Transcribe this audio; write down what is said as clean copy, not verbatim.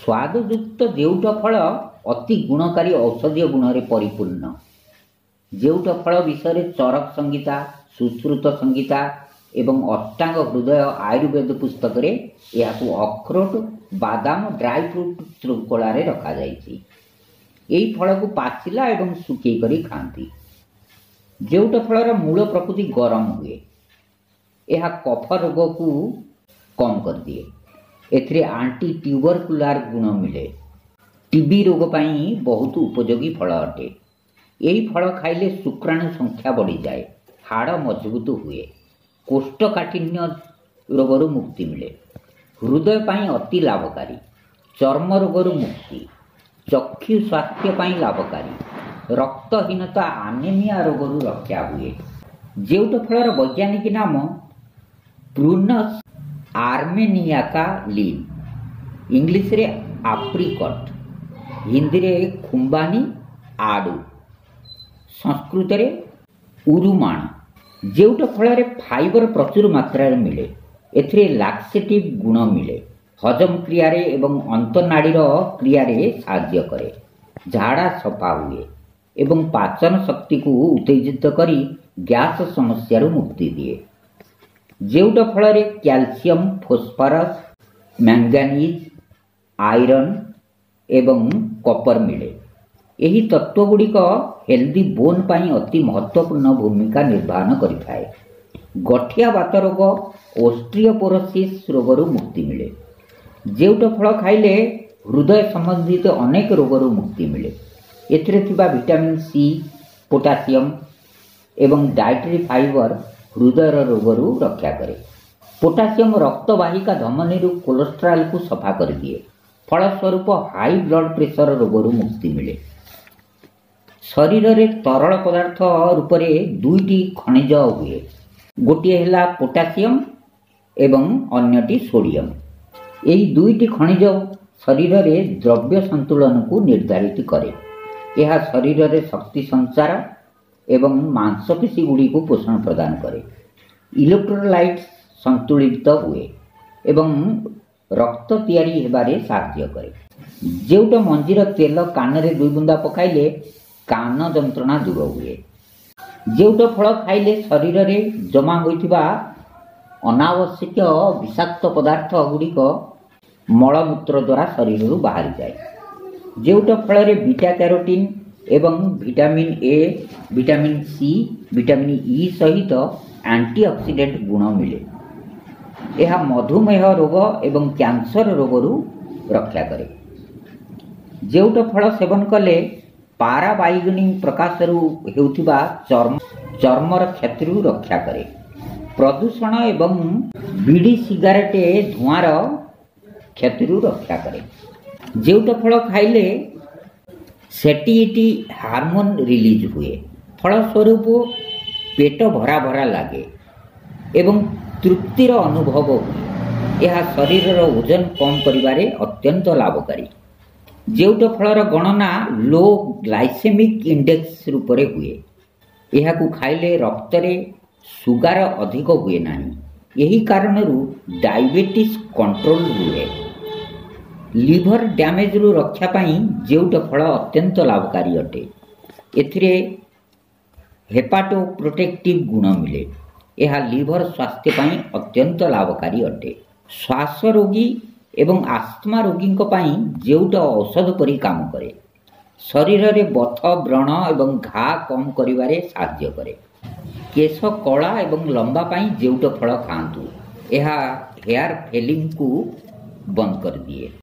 स्वादयुक्त जेउट फल अति गुणकारी औषधीय गुण रे परिपूर्ण। जेउट फल विषय चरक संहिता, सुश्रुत संहिता एवं अष्टांग हृदय आयुर्वेद पुस्तक रे यहाकू अखरोट बादाम ड्राई फ्रूट श्रृंखला रखा जाइछि। एही फल को पाचिला एवं सुखी करी खांती। जेउट फलर मूल प्रकृति गरम हुए, यह कफ रोग को कम कर दिए। एथिरे आंटी ट्यूबरकुलर गुण मिले। टीबी रोग पाई बहुत उपयोगी फल अटे। यही फल खाइले शुक्राणु संख्या बढ़ी जाए, हाड़ मजबूत हुए, कोष्ठकाठिन्य रोगरू मुक्ति मिले, हृदय पाई अति लाभकारी, चर्म रोगरू मुक्ति, चक्षु स्वास्थ्य पाई लाभकारी, रक्तहीनता आनेमिया रोगरू रक्षा हुए। जेउट फलर वैज्ञानिक नाम प्रूनस आर्मेनियाका लीन, इंग्लिश रे आप्रिकट, हिंदी रे खुंबानी आड़ू, संस्कृत रे उरुमाण। जेउट फल फाइबर प्रचुर मात्रा मिले। एथिरे लाक्सेटिव गुण मिले, हजम क्रिया एवं अंतनाड़ीर क्रिया साहाय्य करे, झाड़ा सफा हुए एवं पाचन शक्ति को उत्तेजित करी गैस समस्या मुक्ति दिए। जेउट फल कैल्शियम, फोस्फरस, मैंगानीज, आयरन एवं कपर मिले। यही तत्वगुड़िक हेल्दी बोन पाई अति महत्वपूर्ण भूमिका निर्वहन करिथाए। गठिया बात रोग, ओस्ट्रियोपोरोसिस रोगरू मुक्ति मिले। जेउट फल खाइले हृदय संबंधित अनेक रोगरू मुक्ति मिले। एथिरे थिबा विटामिन सी, पोटासियम एवं डाइटरी फाइबर हृदय रोगरू रक्षा करे। पोटासियम रक्तवाहिका धमनी कोलेस्ट्रॉल को सफा कर दिए। फलस्वरूप हाई ब्लड प्रेशर रोगरू मुक्ति मिले। शरीर रे तरल पदार्थ रूप में दुईटी खनिज हुए, गोटे है पोटासियम एवं अन्यटी सोडियम। यही दुईटी खनिज शरीर रे द्रव्य संतुलन को निर्धारित करे। यह शरीर रे शक्ति संचार एवं मांसपेशी गुड़ी को पोषण प्रदान करे। इलेक्ट्रोलाइट्स संतुलित हुए एवं रक्त तैयारी हेबारे साहाय्य करे। जेउट मंजीर तेल कान रे 2 बुंदा पकाइले कान जंत्रणा दूर हुए। जेउट फल खाइले शरीर रे जमा होइथिबा अनावश्यक विषाक्त पदार्थ गुड़िक मलमूत्र द्वारा शरीर बाहरी जाए। जेउट फल रे बीटा कैरोटीन एवं vitamin A, vitamin C, vitamin E सहित एंटीऑक्सीडेंट गुण मिले। यह मधुमेह रोग एवं कैंसर रोगरू रक्षा करे। जेउट फल सेवन कले पाराबाइगनी प्रकाशरू हेउथिबा चर्मर क्षतिरू रक्षा करे। प्रदूषण एवं बीड़ी सिगारेट धुआर क्षतिरू रक्षा करे। जेउट फल खाइले सेटिएटी हार्मोन रिलीज हुए। फलस्वरूप पेट भरा भरा लगे एवं तृप्तिर अनुभव हुए। यह शरीर ओजन कम करिबारे अत्यंत लाभकारी। जेउट फलर गणना लो ग्लाइसेमिक इंडेक्स रूप में हुए। यह खाइले रक्त रे सुगार अधिक हुए नहीं। यही कारण डायबिटीज कंट्रोल हुए। लिवर डैमेज रु रक्षा पाई जेउट फल अत्यंत लाभकारी अटे। एथिरे हेपाटो प्रोटेक्टिव गुण मिले। यह लिवर स्वास्थ्य पाई अत्यंत लाभकारी अटे। श्वास रोगी एवं आस्थमा रोगी जेउट औषध परी काम करे। शरीर रे बथ, व्रण एवं घा कम करिबारे साहाय्य करे। केश कला एवं लंबा पाई जेउट फल खांतु। यह हेयर फेलिंग को बंद कर दिए।